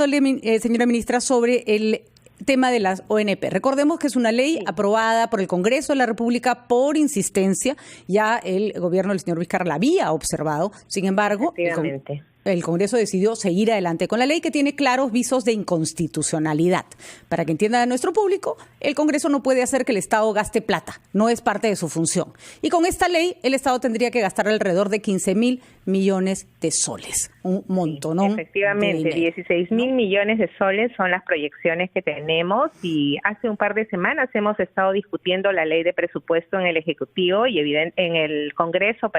preguntándole, señora ministra, sobre el tema de las ONP. Recordemos que es una ley aprobada por el Congreso de la República por insistencia. Ya el gobierno del señor Vizcarra la había observado. Sin embargo, el Congreso decidió seguir adelante con la ley, que tiene claros visos de inconstitucionalidad. Para que entienda nuestro público, el Congreso no puede hacer que el Estado gaste plata. No es parte de su función. Y con esta ley, el Estado tendría que gastar alrededor de 15.000 millones de soles. Un montón, ¿no? Efectivamente, 16.000 millones de soles son las proyecciones que tenemos, y hace un par de semanas hemos estado discutiendo la ley de presupuesto en el Ejecutivo y en el Congreso,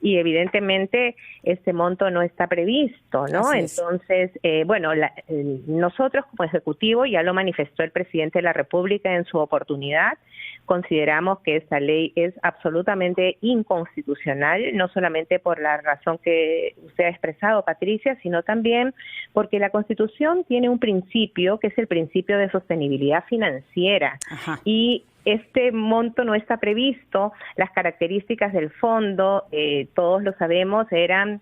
y evidentemente este monto no está previsto, ¿no? Entonces, nosotros como Ejecutivo, ya lo manifestó el presidente de la República en su oportunidad, consideramos que esta ley es absolutamente inconstitucional, no solamente por la razón que usted ha expresado, Patricia, sino también porque la Constitución tiene un principio que es el principio de sostenibilidad financiera. Y este monto no está previsto. Las características del fondo, todos lo sabemos,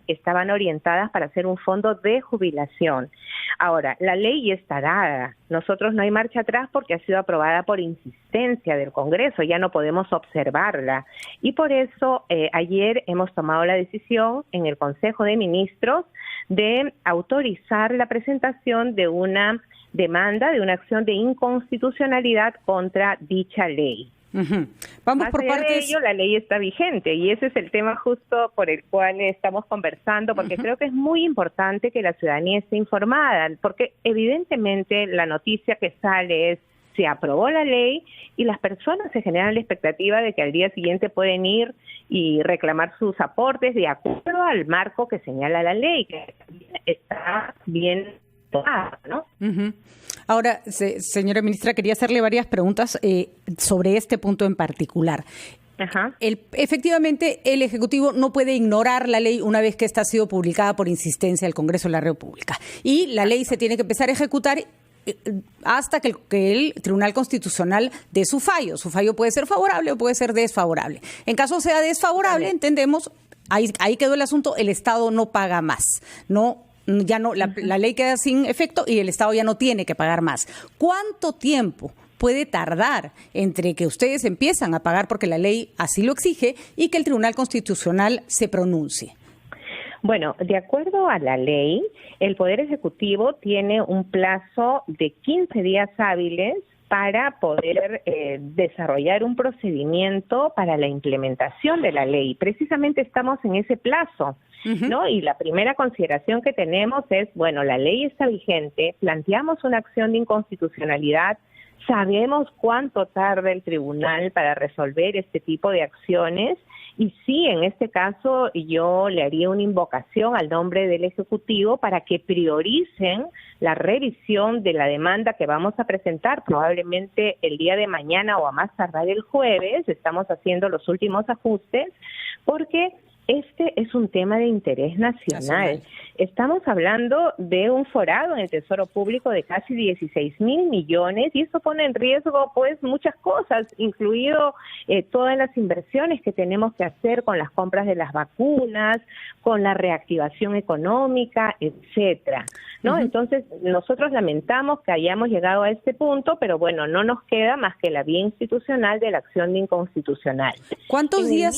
estaban orientadas para ser un fondo de jubilación. Ahora, la ley ya está dada. Nosotros no hay marcha atrás porque ha sido aprobada por insistencia del Congreso. Ya no podemos observarla. Y por eso ayer hemos tomado la decisión en el Consejo de Ministros de autorizar la presentación de una demanda, de una acción de inconstitucionalidad contra dicha ley. Vamos Más por allá partes. de ello, la ley está vigente, y ese es el tema justo por el cual estamos conversando, porque creo que es muy importante que la ciudadanía esté informada, porque evidentemente la noticia que sale es: se aprobó la ley, y las personas se generan la expectativa de que al día siguiente pueden ir y reclamar sus aportes de acuerdo al marco que señala la ley, que está bien tomado, ¿no? Ahora, señora ministra, quería hacerle varias preguntas sobre este punto en particular. Efectivamente, el Ejecutivo no puede ignorar la ley una vez que esta ha sido publicada por insistencia del Congreso de la República. Y la ley se tiene que empezar a ejecutar hasta que el Tribunal Constitucional dé su fallo. Su fallo puede ser favorable o puede ser desfavorable. En caso sea desfavorable, entendemos, ahí quedó el asunto, el Estado no paga más. La ley queda sin efecto y el Estado ya no tiene que pagar más. ¿Cuánto tiempo puede tardar entre que ustedes empiezan a pagar porque la ley así lo exige y que el Tribunal Constitucional se pronuncie? Bueno, de acuerdo a la ley, el Poder Ejecutivo tiene un plazo de 15 días hábiles para poder desarrollar un procedimiento para la implementación de la ley. Precisamente estamos en ese plazo, ¿no? Y la primera consideración que tenemos es, bueno, la ley está vigente, planteamos una acción de inconstitucionalidad, sabemos cuánto tarda el tribunal para resolver este tipo de acciones, y sí, en este caso yo le haría una invocación al nombre del Ejecutivo para que prioricen la revisión de la demanda que vamos a presentar probablemente el día de mañana o a más tardar el jueves. Estamos haciendo los últimos ajustes porque este es un tema de interés nacional. Estamos hablando de un forado en el Tesoro Público de casi 16.000 millones, y esto pone en riesgo pues muchas cosas, incluido todas las inversiones que tenemos que hacer con las compras de las vacunas, con la reactivación económica, etcétera, ¿no? Entonces, nosotros lamentamos que hayamos llegado a este punto, pero bueno, no nos queda más que la vía institucional de la acción de inconstitucional. ¿Cuántos días?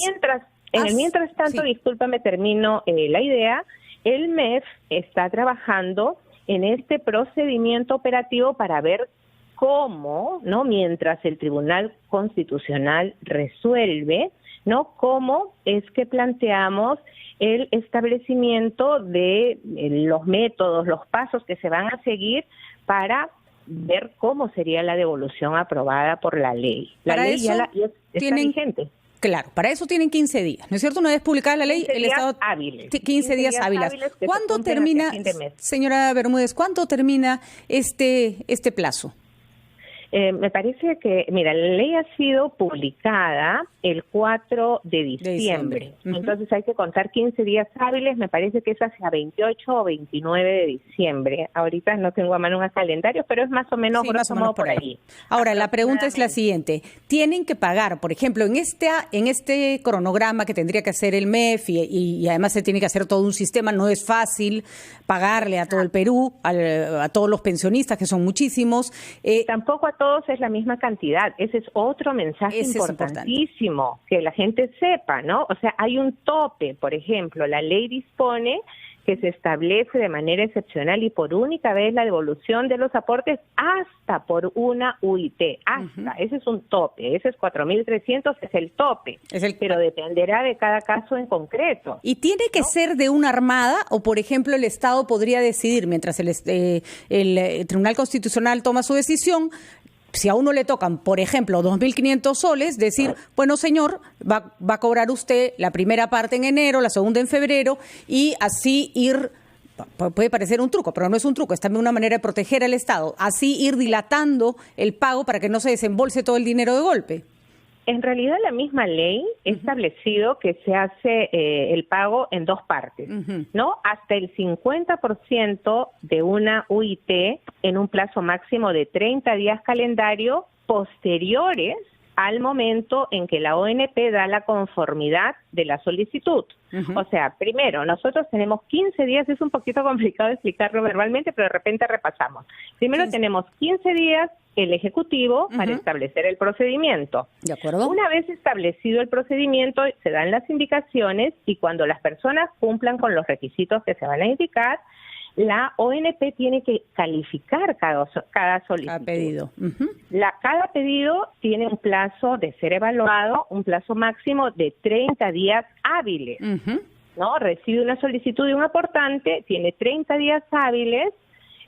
Mientras tanto, discúlpame, termino la idea, el MEF está trabajando en este procedimiento operativo para ver cómo, ¿no?, mientras el Tribunal Constitucional resuelve, ¿no?, cómo es que planteamos el establecimiento de los métodos, los pasos que se van a seguir para ver cómo sería la devolución aprobada por la ley. La ley ya está vigente. Claro, para eso tienen 15 días, ¿no es cierto? Una vez publicada la ley, el Estado... 15 días hábiles. ¿Cuándo termina, señora Bermúdez, cuándo termina este plazo? Me parece que, mira, la ley ha sido publicada el 4 de diciembre. Entonces hay que contar 15 días hábiles, me parece que es hacia 28 o 29 de diciembre. Ahorita no tengo a mano un calendario, pero es más o menos, grosso modo por ahí. Ahora, la pregunta es la siguiente. ¿Tienen que pagar, por ejemplo, en este cronograma que tendría que hacer el MEF y además se tiene que hacer todo un sistema, no es fácil pagarle a todo el Perú, a todos los pensionistas, que son muchísimos? Tampoco a todos es la misma cantidad. Ese es otro mensaje importantísimo, que la gente sepa, ¿no? O sea, hay un tope. Por ejemplo, la ley dispone que se establece de manera excepcional y por única vez la devolución de los aportes hasta por una UIT, hasta, ese es un tope, ese es 4.300, es el tope, pero dependerá de cada caso en concreto. ¿Y tiene que ser de una armada o, por ejemplo, el Estado podría decidir, mientras el Tribunal Constitucional toma su decisión, si a uno le tocan, por ejemplo, 2.500 soles, decir, bueno, señor, va a cobrar usted la primera parte en enero, la segunda en febrero, y así ir, puede parecer un truco, pero no es un truco, es también una manera de proteger al Estado, así ir dilatando el pago para que no se desembolse todo el dinero de golpe? En realidad la misma ley ha establecido que se hace el pago en dos partes, ¿no? Hasta el 50% de una UIT en un plazo máximo de 30 días calendario posteriores al momento en que la ONP da la conformidad de la solicitud. O sea, primero, nosotros tenemos 15 días, es un poquito complicado explicarlo verbalmente, pero de repente repasamos. Primero tenemos 15 días el Ejecutivo para establecer el procedimiento. ¿De acuerdo? Una vez establecido el procedimiento, se dan las indicaciones y cuando las personas cumplan con los requisitos que se van a indicar, la ONP tiene que calificar cada solicitud. Cada pedido. Cada pedido tiene un plazo de ser evaluado, un plazo máximo de 30 días hábiles. ¿No? Recibe una solicitud de un aportante, tiene 30 días hábiles,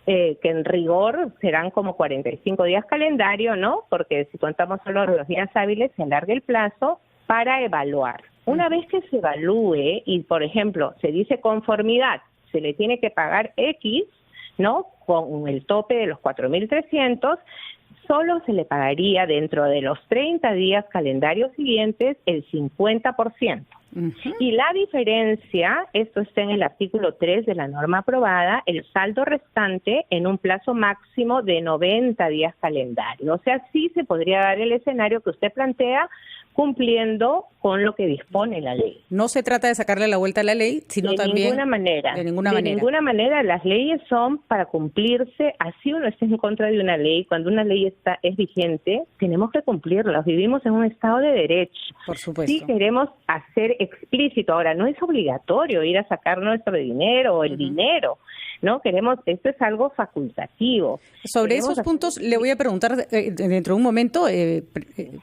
que en rigor serán como 45 días calendario, ¿no? Porque si contamos solo los días hábiles, se alarga el plazo para evaluar. Una vez que se evalúe y, por ejemplo, se dice conformidad, se le tiene que pagar X, ¿no? Con el tope de los 4.300, solo se le pagaría dentro de los 30 días calendarios siguientes el 50%. Y la diferencia, esto está en el artículo 3 de la norma aprobada, el saldo restante en un plazo máximo de 90 días calendario. O sea, sí se podría dar el escenario que usted plantea, cumpliendo con lo que dispone la ley. No se trata de sacarle la vuelta a la ley, sino también... De ninguna manera. Las leyes son para cumplirse, así uno esté en contra de una ley. Cuando una ley es vigente, tenemos que cumplirlas. Vivimos en un Estado de derecho. Por supuesto. Sí queremos hacer explícito. Ahora, no es obligatorio ir a sacar nuestro dinero o el dinero, ¿no? Esto es algo facultativo. Sobre esos puntos le voy a preguntar dentro de un momento,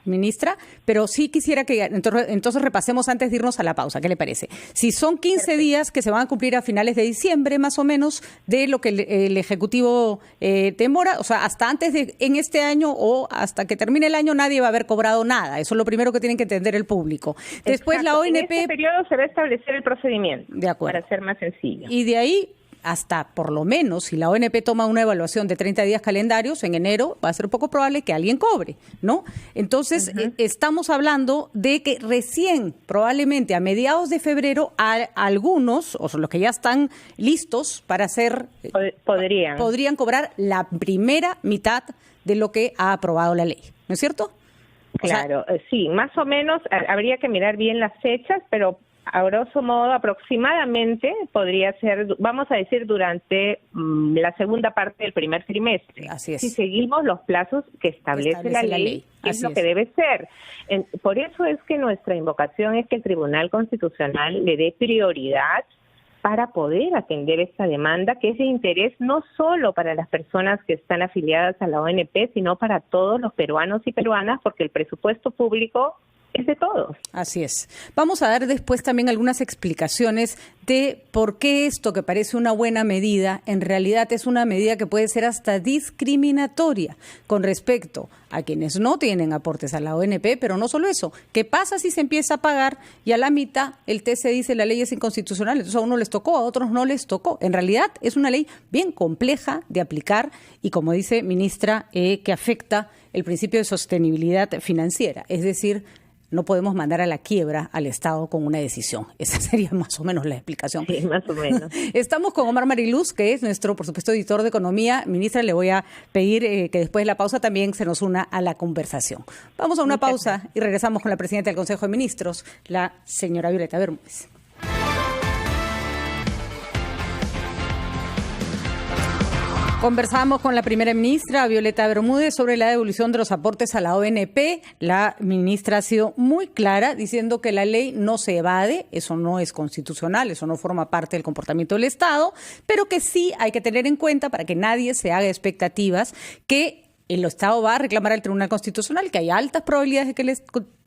ministra, pero sí quisiera que entonces repasemos antes de irnos a la pausa. ¿Qué le parece? Si son 15 días que se van a cumplir a finales de diciembre, más o menos, de lo que el Ejecutivo demora, o sea, hasta antes en este año o hasta que termine el año nadie va a haber cobrado nada. Eso es lo primero que tienen que entender el público. Después la ONP... En este periodo se va a establecer el procedimiento. De acuerdo. Para ser más sencillo. Y de ahí... hasta por lo menos, si la ONP toma una evaluación de 30 días calendarios, en enero va a ser poco probable que alguien cobre, ¿no? Entonces, estamos hablando de que recién, probablemente a mediados de febrero, algunos, o los que ya están listos para hacer... Podrían cobrar la primera mitad de lo que ha aprobado la ley, ¿no es cierto? Claro, sí, más o menos, habría que mirar bien las fechas, pero... a grosso modo, aproximadamente podría ser, vamos a decir, durante la segunda parte del primer trimestre. Así es. Si seguimos los plazos que establece la ley. Es lo que debe ser. Por eso es que nuestra invocación es que el Tribunal Constitucional le dé prioridad para poder atender esta demanda, que es de interés no solo para las personas que están afiliadas a la ONP, sino para todos los peruanos y peruanas, porque el presupuesto público es de todos. Así es. Vamos a dar después también algunas explicaciones de por qué esto que parece una buena medida, en realidad es una medida que puede ser hasta discriminatoria con respecto a quienes no tienen aportes a la ONP, pero no solo eso. ¿Qué pasa si se empieza a pagar y a la mitad el TC dice la ley es inconstitucional? Entonces a uno les tocó, a otros no les tocó. En realidad es una ley bien compleja de aplicar y, como dice ministra, que afecta el principio de sostenibilidad financiera, es decir, no podemos mandar a la quiebra al Estado con una decisión. Esa sería más o menos la explicación. Sí, más o menos. Estamos con Omar Mariluz, que es nuestro, por supuesto, editor de Economía. Ministra, le voy a pedir que después de la pausa también se nos una a la conversación. Vamos a una pausa y regresamos con la presidenta del Consejo de Ministros, la señora Violeta Bermúdez. Conversamos con la primera ministra, Violeta Bermúdez, sobre la devolución de los aportes a la ONP. La ministra ha sido muy clara diciendo que la ley no se evade, eso no es constitucional, eso no forma parte del comportamiento del Estado, pero que sí hay que tener en cuenta, para que nadie se haga expectativas, que el Estado va a reclamar al Tribunal Constitucional, que hay altas probabilidades de que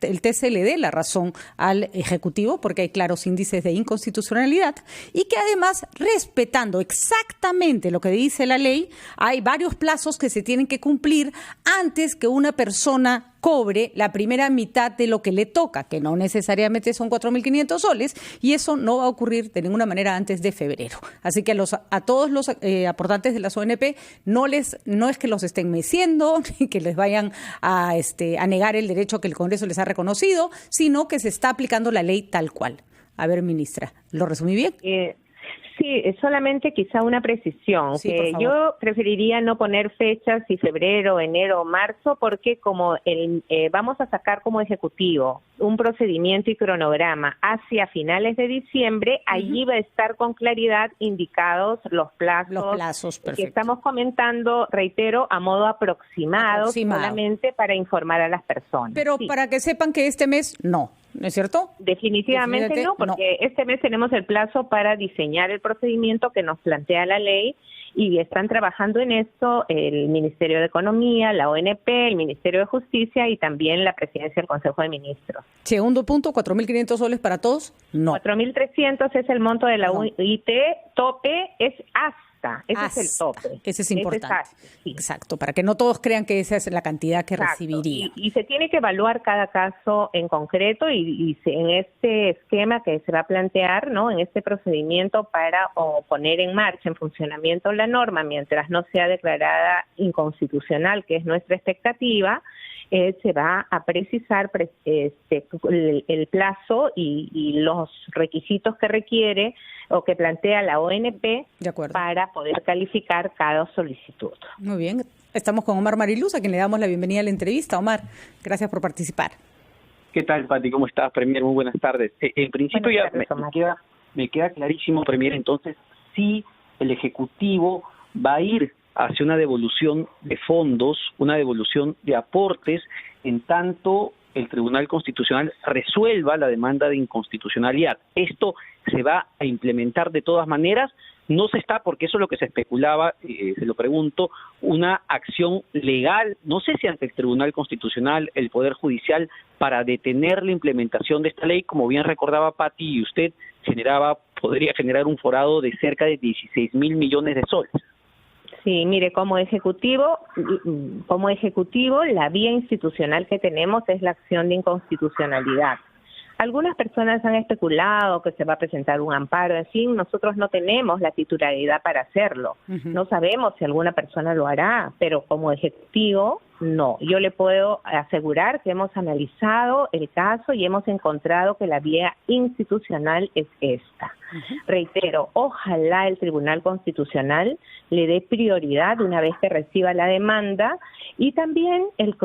el TC le dé la razón al Ejecutivo, porque hay claros índices de inconstitucionalidad, y que además, respetando exactamente lo que dice la ley, hay varios plazos que se tienen que cumplir antes que una persona cobre la primera mitad de lo que le toca, que no necesariamente son 4.500 soles, y eso no va a ocurrir de ninguna manera antes de febrero. Así que a todos los aportantes de las ONP no es que los estén meciendo, ni que les vayan a negar el derecho que el Congreso les ha reconocido, sino que se está aplicando la ley tal cual. A ver, ministra, ¿lo resumí bien? Sí, solamente quizá una precisión, sí, que yo preferiría no poner fechas, si febrero, enero o marzo, porque como vamos a sacar como Ejecutivo un procedimiento y cronograma hacia finales de diciembre, allí va a estar con claridad indicados los plazos perfecto. Que estamos comentando, reitero, a modo aproximado. Solamente para informar a las personas. Pero para que sepan que este mes no. ¿No es cierto? Definitivamente no, porque este mes tenemos el plazo para diseñar el procedimiento que nos plantea la ley y están trabajando en esto el Ministerio de Economía, la ONP, el Ministerio de Justicia y también la Presidencia del Consejo de Ministros. Segundo punto, 4.500 soles para todos, no. 4.300 es el monto de la UIT, tope es hasta. Ese es el tope. Ese es importante. Sí. Exacto, para que no todos crean que esa es la cantidad que recibiría. Y se tiene que evaluar cada caso en concreto y en este esquema que se va a plantear, ¿no? En este procedimiento para poner en marcha, en funcionamiento la norma, mientras no sea declarada inconstitucional, que es nuestra expectativa, se va a precisar el plazo y los requisitos que requiere o que plantea la ONP para poder calificar cada solicitud. Muy bien. Estamos con Omar Mariluz, a quien le damos la bienvenida a la entrevista. Omar, gracias por participar. ¿Qué tal, Pati? ¿Cómo estás, Premier? Muy buenas tardes. En principio me queda clarísimo, Premier, entonces, si el Ejecutivo va a ir hacia una devolución de fondos, una devolución de aportes, en tanto el Tribunal Constitucional resuelva la demanda de inconstitucionalidad. Esto se va a implementar de todas maneras. No se está, porque eso es lo que se especulaba, se lo pregunto, una acción legal, no sé si ante el Tribunal Constitucional, el Poder Judicial, para detener la implementación de esta ley, como bien recordaba Pati, y usted podría generar un forado de cerca de 16.000 millones de soles. Sí, mire, como ejecutivo, la vía institucional que tenemos es la acción de inconstitucionalidad. Algunas personas han especulado que se va a presentar un amparo, en fin, nosotros no tenemos la titularidad para hacerlo. No sabemos si alguna persona lo hará, pero como ejecutivo, no. Yo le puedo asegurar que hemos analizado el caso y hemos encontrado que la vía institucional es esta. Reitero, ojalá el Tribunal Constitucional le dé prioridad una vez que reciba la demanda y también el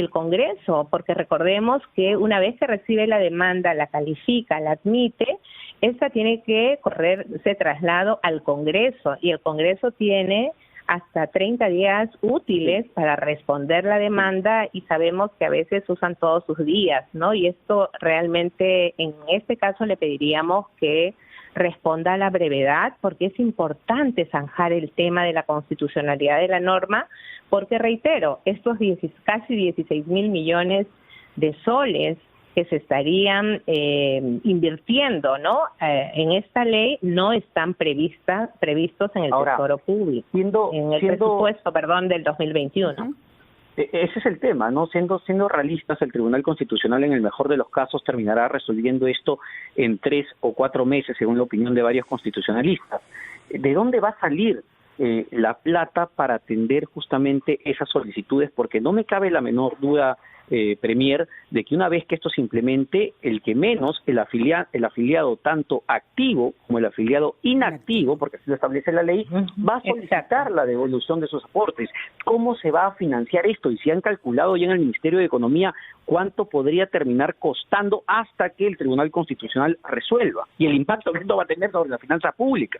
Congreso, porque recordemos que una vez que recibe la demanda, la califica, la admite, esta tiene que correrse traslado al Congreso y el Congreso tiene hasta 30 días útiles para responder la demanda y sabemos que a veces usan todos sus días, ¿no? Y esto realmente, en este caso le pediríamos que responda a la brevedad, porque es importante zanjar el tema de la constitucionalidad de la norma, porque reitero, estos casi 16.000 millones de soles que se estarían invirtiendo, ¿no? En esta ley no están previstos en el Tesoro Público, en el presupuesto, del 2021. Ese es el tema, ¿no? Siendo realistas, el Tribunal Constitucional en el mejor de los casos terminará resolviendo esto en 3 o 4 meses, según la opinión de varios constitucionalistas. ¿De dónde va a salir la plata para atender justamente esas solicitudes? Porque no me cabe la menor duda, Premier, de que una vez que esto se implemente, el que menos, el afiliado tanto activo como el afiliado inactivo, porque así lo establece la ley, va a solicitar la devolución de sus aportes. ¿Cómo se va a financiar esto? Y si han calculado ya en el Ministerio de Economía cuánto podría terminar costando hasta que el Tribunal Constitucional resuelva, y el impacto que esto va a tener sobre la finanza pública.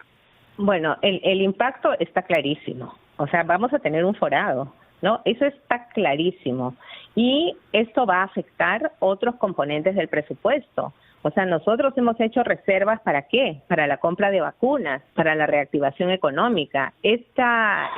Bueno, el impacto está clarísimo. O sea, vamos a tener un forado, ¿no? Eso está clarísimo. Y esto va a afectar otros componentes del presupuesto. O sea, nosotros hemos hecho reservas, ¿para qué? Para la compra de vacunas, para la reactivación económica. Esta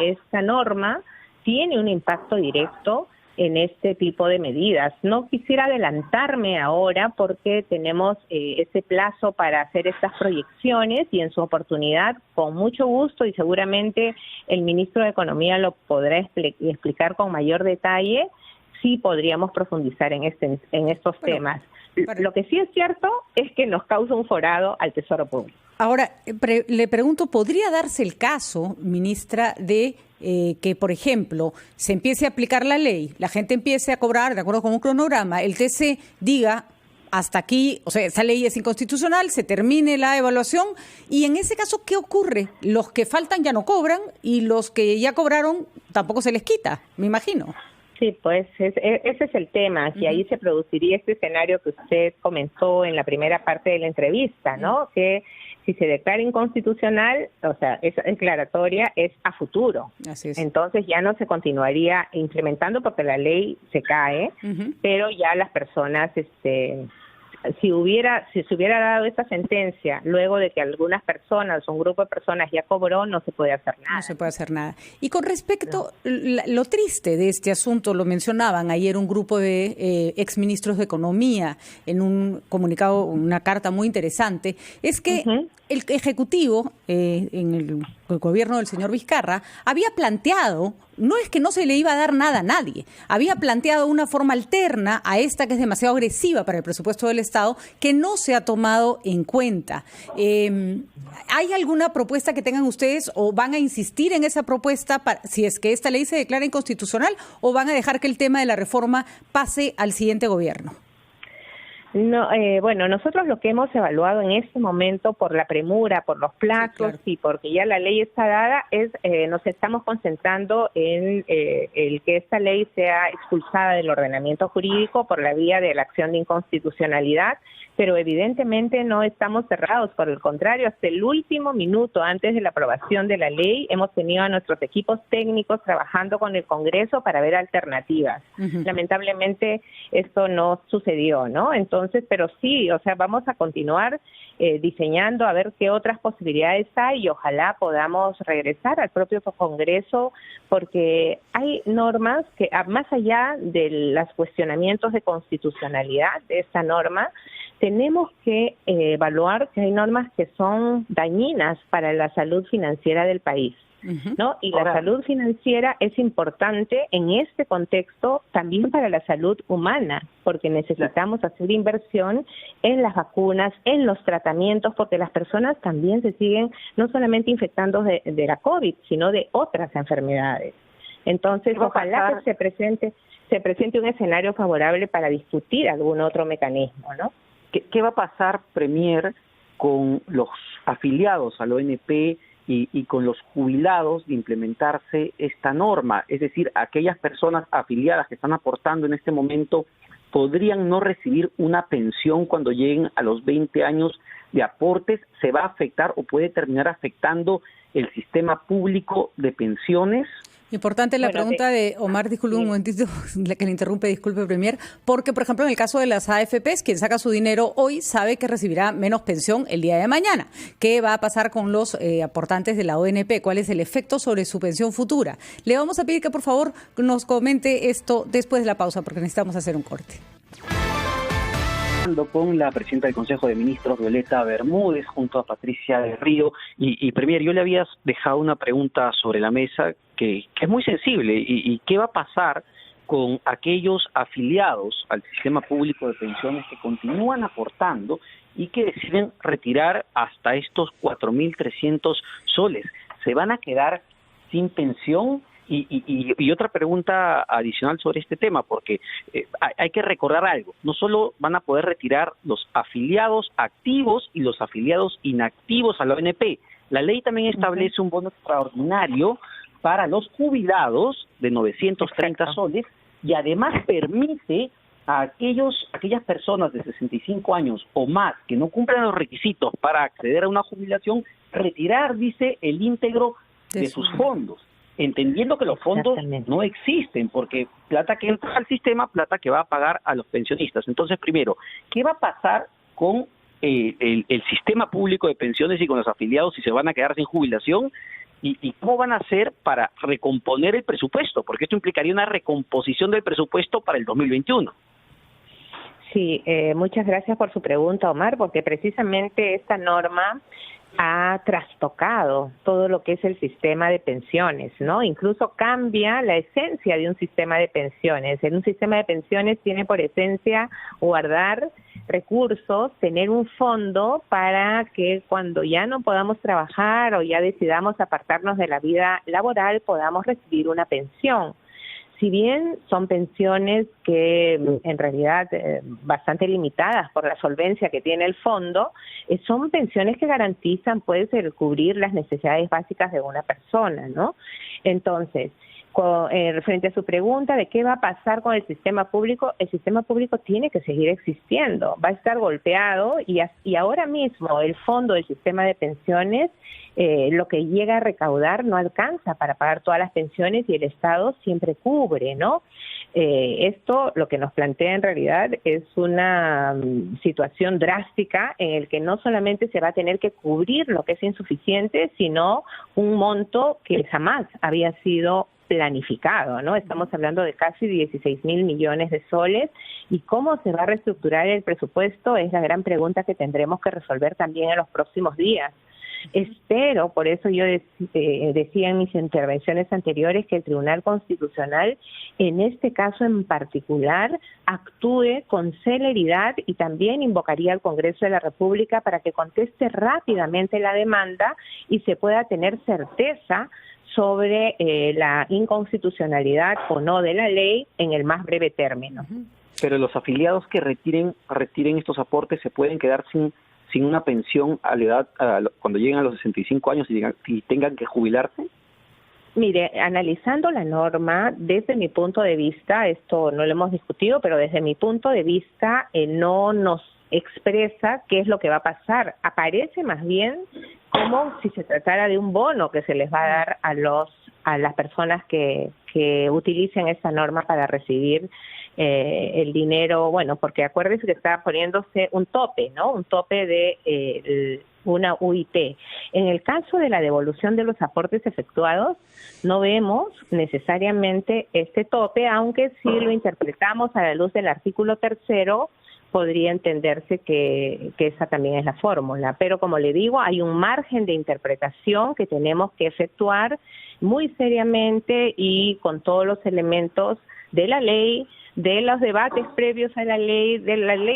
norma tiene un impacto directo en este tipo de medidas. No quisiera adelantarme ahora porque tenemos ese plazo para hacer estas proyecciones, y en su oportunidad, con mucho gusto, y seguramente el ministro de Economía lo podrá explicar con mayor detalle, sí podríamos profundizar en estos temas. Lo que sí es cierto es que nos causa un forado al Tesoro Público. Ahora, le pregunto, ¿podría darse el caso, ministra, de que, por ejemplo, se empiece a aplicar la ley, la gente empiece a cobrar de acuerdo con un cronograma, el TC diga hasta aquí, o sea, esa ley es inconstitucional, se termine la evaluación, y en ese caso, ¿qué ocurre? Los que faltan ya no cobran y los que ya cobraron tampoco se les quita, me imagino. Sí, pues ese es el tema, que ahí se produciría este escenario que usted comentó en la primera parte de la entrevista, ¿no? Que si se declara inconstitucional, o sea, esa declaratoria es a futuro. Así es. Entonces ya no se continuaría implementando porque la ley se cae, pero ya las personas, si se hubiera dado esta sentencia luego de que algunas personas, un grupo de personas ya cobró, no se puede hacer nada. No se puede hacer nada. Y con respecto, lo triste de este asunto, lo mencionaban ayer un grupo de exministros de Economía en un comunicado, una carta muy interesante, es que el Ejecutivo, en el gobierno del señor Vizcarra, había planteado, no es que no se le iba a dar nada a nadie, había planteado una forma alterna a esta que es demasiado agresiva para el presupuesto del Estado, que no se ha tomado en cuenta. ¿Hay alguna propuesta que tengan ustedes o van a insistir en esa propuesta si es que esta ley se declara inconstitucional, o van a dejar que el tema de la reforma pase al siguiente gobierno? No, bueno, nosotros lo que hemos evaluado en este momento, por la premura, por los plazos, sí, claro, y porque ya la ley está dada, es nos estamos concentrando en el que esta ley sea expulsada del ordenamiento jurídico por la vía de la acción de inconstitucionalidad, pero evidentemente no estamos cerrados, por el contrario, hasta el último minuto antes de la aprobación de la ley hemos tenido a nuestros equipos técnicos trabajando con el Congreso para ver alternativas. Lamentablemente esto no sucedió, ¿no? Entonces, pero sí, o sea, vamos a continuar diseñando a ver qué otras posibilidades hay, y ojalá podamos regresar al propio Congreso, porque hay normas que, más allá de los cuestionamientos de constitucionalidad de esta norma, tenemos que evaluar que hay normas que son dañinas para la salud financiera del país, ¿no? Y la salud financiera es importante en este contexto también para la salud humana, porque necesitamos hacer inversión en las vacunas, en los tratamientos, porque las personas también se siguen no solamente infectando de la COVID, sino de otras enfermedades. Entonces, ojalá que se presente un escenario favorable para discutir algún otro mecanismo, ¿no? ¿Qué va a pasar, Premier, con los afiliados al ONP y con los jubilados de implementarse esta norma? Es decir, aquellas personas afiliadas que están aportando en este momento podrían no recibir una pensión cuando lleguen a los 20 años de aportes. ¿Se va a afectar o puede terminar afectando el sistema público de pensiones? Importante la pregunta de Omar, disculpe un momentito, la que le interrumpe, disculpe, Premier, porque, por ejemplo, en el caso de las AFPs, quien saca su dinero hoy sabe que recibirá menos pensión el día de mañana. ¿Qué va a pasar con los aportantes de la ONP? ¿Cuál es el efecto sobre su pensión futura? Le vamos a pedir que, por favor, nos comente esto después de la pausa, porque necesitamos hacer un corte. con la presidenta del Consejo de Ministros, Violeta Bermúdez, junto a Patricia del Río. Y Premier, yo le había dejado una pregunta sobre la mesa que es muy sensible. ¿Y qué va a pasar con aquellos afiliados al sistema público de pensiones que continúan aportando y que deciden retirar hasta estos 4.300 soles? ¿Se van a quedar sin pensión? Y otra pregunta adicional sobre este tema, porque hay que recordar algo. No solo van a poder retirar los afiliados activos y los afiliados inactivos a la ONP. La ley también establece un bono extraordinario para los jubilados de 930 soles y además permite a aquellas personas de 65 años o más que no cumplan los requisitos para acceder a una jubilación, retirar, dice, el íntegro de sus fondos, entendiendo que los fondos no existen, porque plata que entra al sistema, plata que va a pagar a los pensionistas. Entonces, primero, ¿qué va a pasar con el sistema público de pensiones y con los afiliados si se van a quedar sin jubilación? ¿Y cómo van a hacer para recomponer el presupuesto? Porque esto implicaría una recomposición del presupuesto para el 2021. Sí, muchas gracias por su pregunta, Omar, porque precisamente esta norma ha trastocado todo lo que es el sistema de pensiones, ¿no? Incluso cambia la esencia de un sistema de pensiones. En un sistema de pensiones tiene por esencia guardar recursos, tener un fondo para que cuando ya no podamos trabajar o ya decidamos apartarnos de la vida laboral, podamos recibir una pensión. Si bien son pensiones que en realidad bastante limitadas por la solvencia que tiene el fondo, son pensiones que garantizan, pues, el cubrir las necesidades básicas de una persona, ¿no? Entonces, frente a su pregunta de qué va a pasar con el sistema público tiene que seguir existiendo, va a estar golpeado y ahora mismo el fondo del sistema de pensiones lo que llega a recaudar no alcanza para pagar todas las pensiones y el Estado siempre cubre, ¿no? Esto lo que nos plantea en realidad es una situación drástica en el que no solamente se va a tener que cubrir lo que es insuficiente, sino un monto que jamás había sido planificado, ¿no? Estamos hablando de casi 16.000 millones de soles y cómo se va a reestructurar el presupuesto es la gran pregunta que tendremos que resolver también en los próximos días. Espero, por eso yo decía en mis intervenciones anteriores que el Tribunal Constitucional, en este caso en particular, actúe con celeridad y también invocaría al Congreso de la República para que conteste rápidamente la demanda y se pueda tener certeza sobre la inconstitucionalidad o no de la ley en el más breve término. Pero los afiliados que retiren estos aportes se pueden quedar sin una pensión a la edad cuando lleguen a los 65 años y tengan que jubilarse. Mire, analizando la norma, desde mi punto de vista, esto no lo hemos discutido, pero desde mi punto de vista no nos expresa qué es lo que va a pasar. Aparece más bien como si se tratara de un bono que se les va a dar a las personas que utilicen esta norma para recibir el dinero, bueno, porque acuérdense que está poniéndose un tope, ¿no? Un tope de una UIT. En el caso de la devolución de los aportes efectuados, no vemos necesariamente este tope, aunque si lo interpretamos a la luz del artículo 3º, podría entenderse que esa también es la fórmula. Pero como le digo, hay un margen de interpretación que tenemos que efectuar muy seriamente y con todos los elementos de la ley, de los debates previos a la ley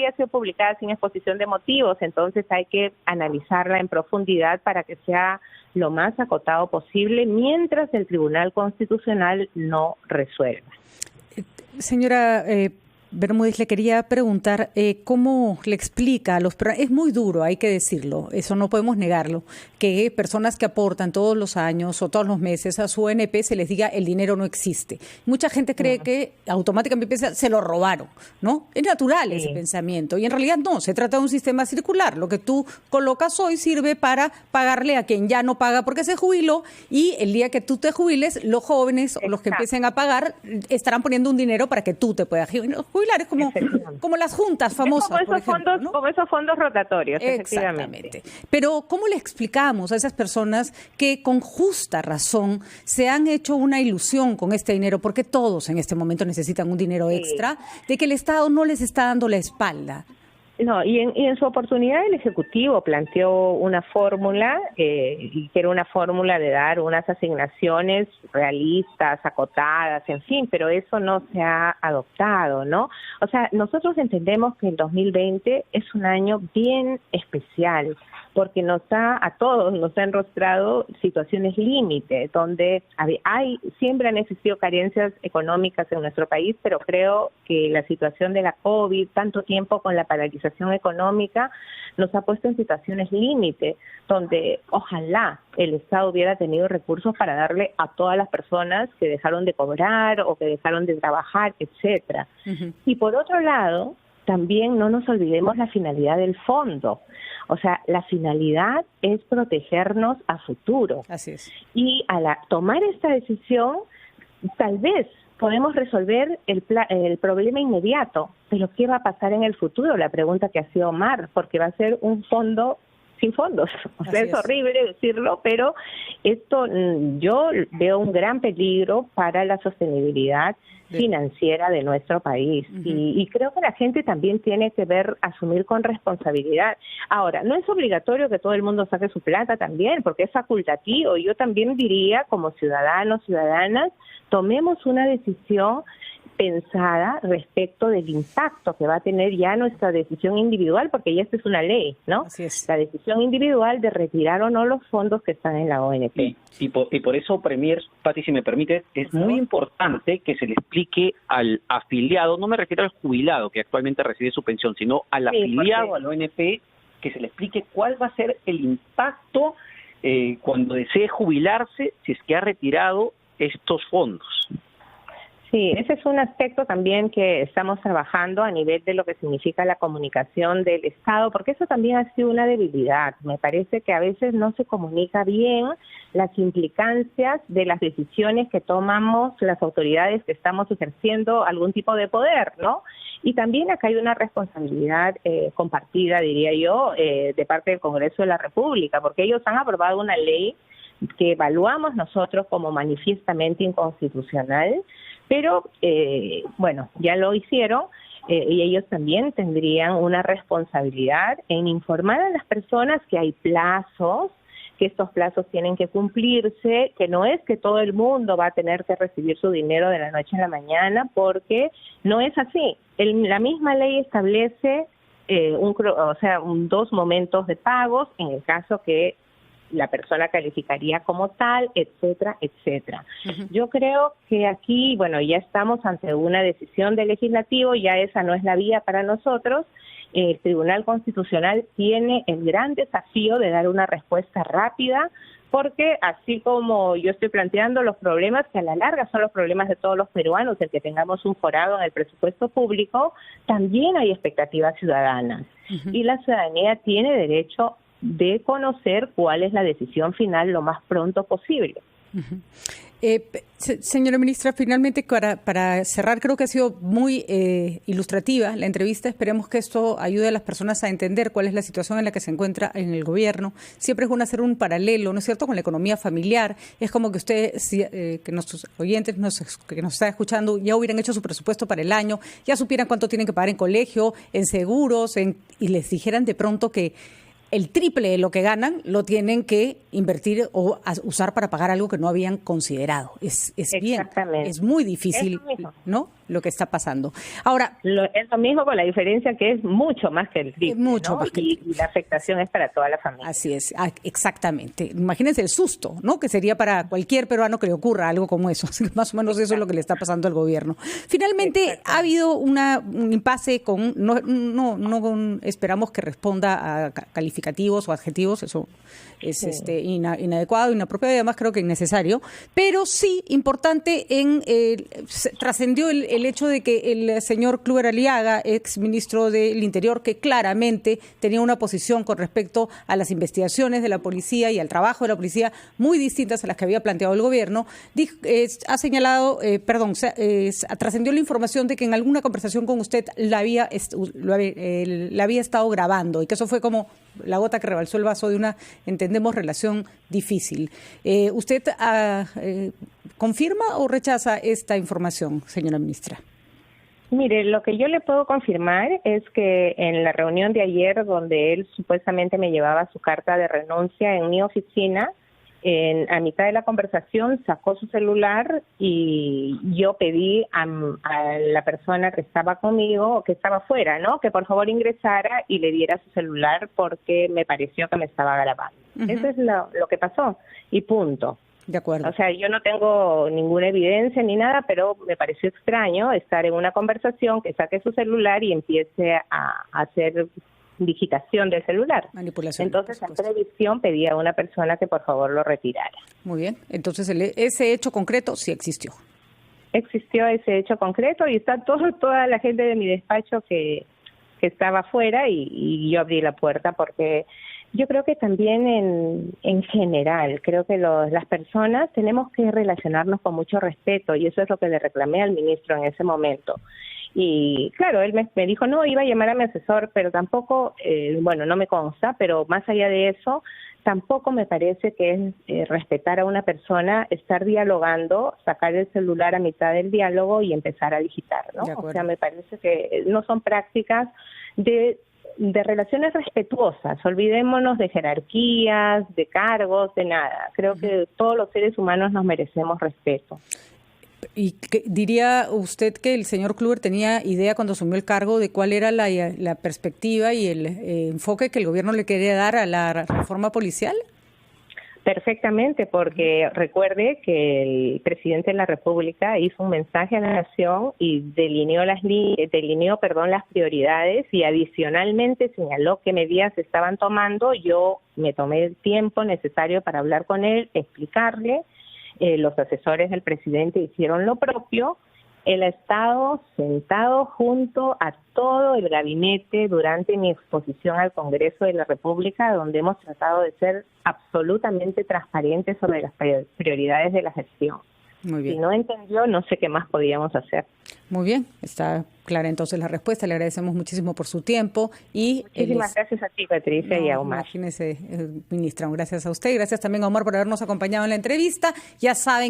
ha sido publicada sin exposición de motivos, entonces hay que analizarla en profundidad para que sea lo más acotado posible mientras el Tribunal Constitucional no resuelva. Señora Bermúdez, le quería preguntar cómo le explica a los... Es muy duro, hay que decirlo, eso no podemos negarlo, que personas que aportan todos los años o todos los meses a su ONP se les diga el dinero no existe. Mucha gente cree que automáticamente piensa, se lo robaron, ¿no? Es natural ese pensamiento y en realidad no, se trata de un sistema circular. Lo que tú colocas hoy sirve para pagarle a quien ya no paga porque se jubiló y el día que tú te jubiles, los jóvenes o los que empiecen a pagar estarán poniendo un dinero para que tú te puedas jubilar. Es como las juntas famosas, como esos fondos, ¿no? Como esos fondos rotatorios, efectivamente. Pero ¿cómo le explicamos a esas personas que con justa razón se han hecho una ilusión con este dinero, porque todos en este momento necesitan un dinero extra, de que el Estado no les está dando la espalda? No, y en su oportunidad el Ejecutivo planteó una fórmula, que era una fórmula de dar unas asignaciones realistas, acotadas, en fin, pero eso no se ha adoptado, ¿no? O sea, nosotros entendemos que el 2020 es un año bien especial, porque a todos nos ha enrostrado situaciones límite, donde siempre han existido carencias económicas en nuestro país, pero creo que la situación de la COVID, tanto tiempo con la paralización económica, nos ha puesto en situaciones límite, donde ojalá el Estado hubiera tenido recursos para darle a todas las personas que dejaron de cobrar o que dejaron de trabajar, etcétera. Uh-huh. Y por otro lado, también no nos olvidemos la finalidad del fondo. O sea, la finalidad es protegernos a futuro. Así es. Y al tomar esta decisión, tal vez podemos resolver el problema inmediato, pero ¿qué va a pasar en el futuro? La pregunta que hacía Omar, porque va a ser un fondo sin fondos. O sea, es horrible decirlo, pero esto yo veo un gran peligro para la sostenibilidad financiera de nuestro país. Uh-huh. Y creo que la gente también tiene que asumir con responsabilidad. Ahora, no es obligatorio que todo el mundo saque su plata también, porque es facultativo. Yo también diría, como ciudadanos, ciudadanas, tomemos una decisión pensada respecto del impacto que va a tener ya nuestra decisión individual, porque ya esta es una ley, ¿no? Así es. La decisión individual de retirar o no los fondos que están en la ONP. Y por eso, Premier, Pati, si me permite, es muy importante que se le explique al afiliado, no me refiero al jubilado que actualmente recibe su pensión, sino al afiliado a la ONP, que se le explique cuál va a ser el impacto cuando desee jubilarse si es que ha retirado estos fondos. Sí, ese es un aspecto también que estamos trabajando a nivel de lo que significa la comunicación del Estado, porque eso también ha sido una debilidad. Me parece que a veces no se comunica bien las implicancias de las decisiones que tomamos las autoridades que estamos ejerciendo algún tipo de poder, ¿no? Y también acá hay una responsabilidad compartida, diría yo, de parte del Congreso de la República, porque ellos han aprobado una ley que evaluamos nosotros como manifiestamente inconstitucional, pero bueno, ya lo hicieron y ellos también tendrían una responsabilidad en informar a las personas que hay plazos, que estos plazos tienen que cumplirse, que no es que todo el mundo va a tener que recibir su dinero de la noche a la mañana, porque no es así. La misma ley establece dos momentos de pagos en el caso que la persona calificaría como tal, etcétera, etcétera. Uh-huh. Yo creo que aquí, bueno, ya estamos ante una decisión del legislativo, ya esa no es la vía para nosotros. El Tribunal Constitucional tiene el gran desafío de dar una respuesta rápida, porque así como yo estoy planteando los problemas que a la larga son los problemas de todos los peruanos, el que tengamos un forado en el presupuesto público, también hay expectativas ciudadanas. Uh-huh. Y la ciudadanía tiene derecho de conocer cuál es la decisión final lo más pronto posible. Uh-huh. Señora ministra, finalmente para cerrar, creo que ha sido muy ilustrativa la entrevista. Esperemos que esto ayude a las personas a entender cuál es la situación en la que se encuentra en el gobierno. Siempre es bueno hacer un paralelo, ¿no es cierto?, con la economía familiar. Es como que usted, que nuestros oyentes que nos están escuchando ya hubieran hecho su presupuesto para el año, ya supieran cuánto tienen que pagar en colegio, en seguros, y les dijeran de pronto que el triple de lo que ganan lo tienen que invertir o usar para pagar algo que no habían considerado. Es bien, es muy difícil, ¿no?, lo que está pasando. Ahora, es lo mismo, con la diferencia que es mucho más que el triple, mucho, ¿no?, y la afectación es para toda la familia. Así es, exactamente. Imagínense el susto, ¿no?, que sería para cualquier peruano que le ocurra algo como eso. Así que más o menos eso es lo que le está pasando al gobierno. Finalmente, ha habido un impasse con, no esperamos que responda a calificativos o adjetivos, eso es inadecuado, inapropiado y además creo que innecesario, pero sí importante trascendió el hecho de que el señor Kluber Aliaga, ex ministro del Interior, que claramente tenía una posición con respecto a las investigaciones de la policía y al trabajo de la policía muy distintas a las que había planteado el gobierno, ha señalado, trascendió la información de que en alguna conversación con usted la había estado grabando y que eso fue como la gota que rebalsó el vaso de una, entendemos, relación difícil. ¿Usted confirma o rechaza esta información, señora ministra? Mire, lo que yo le puedo confirmar es que en la reunión de ayer, donde él supuestamente me llevaba su carta de renuncia en mi oficina, a mitad de la conversación sacó su celular y yo pedí a la persona que estaba conmigo o que estaba afuera, ¿no?, que por favor ingresara y le diera su celular porque me pareció que me estaba grabando. Eso es lo que pasó y punto. De acuerdo. O sea, yo no tengo ninguna evidencia ni nada, pero me pareció extraño estar en una conversación, que saque su celular y empiece a hacer digitación del celular. Manipulación. Entonces, en previsión, pedí a una persona que por favor lo retirara. Muy bien. Entonces, ese hecho concreto sí existió. Existió ese hecho concreto y está toda la gente de mi despacho que estaba afuera y yo abrí la puerta porque yo creo que también en general, creo que las personas tenemos que relacionarnos con mucho respeto y eso es lo que le reclamé al ministro en ese momento. Y claro, él me dijo, no, iba a llamar a mi asesor, pero tampoco, bueno, no me consta, pero más allá de eso, tampoco me parece que es respetar a una persona, estar dialogando, sacar el celular a mitad del diálogo y empezar a digitar, ¿no? O sea, me parece que no son prácticas de relaciones respetuosas. Olvidémonos de jerarquías, de cargos, de nada. Creo que todos los seres humanos nos merecemos respeto. ¿Y diría usted que el señor Kluwer tenía idea cuando asumió el cargo de cuál era la perspectiva y el enfoque que el gobierno le quería dar a la reforma policial? Perfectamente, porque recuerde que el presidente de la República hizo un mensaje a la nación y delineó las prioridades y adicionalmente señaló qué medidas se estaban tomando. Yo me tomé el tiempo necesario para hablar con él, explicarle. Los asesores del presidente hicieron lo propio. Él ha estado sentado junto a todo el gabinete durante mi exposición al Congreso de la República, donde hemos tratado de ser absolutamente transparentes sobre las prioridades de la gestión. Muy bien. Si no entendió, no sé qué más podíamos hacer. Muy bien, está clara entonces la respuesta. Le agradecemos muchísimo por su tiempo. Y muchísimas gracias a ti, Patricia, y a Omar. Imagínese, ministra, gracias a usted y gracias también a Omar por habernos acompañado en la entrevista. Ya saben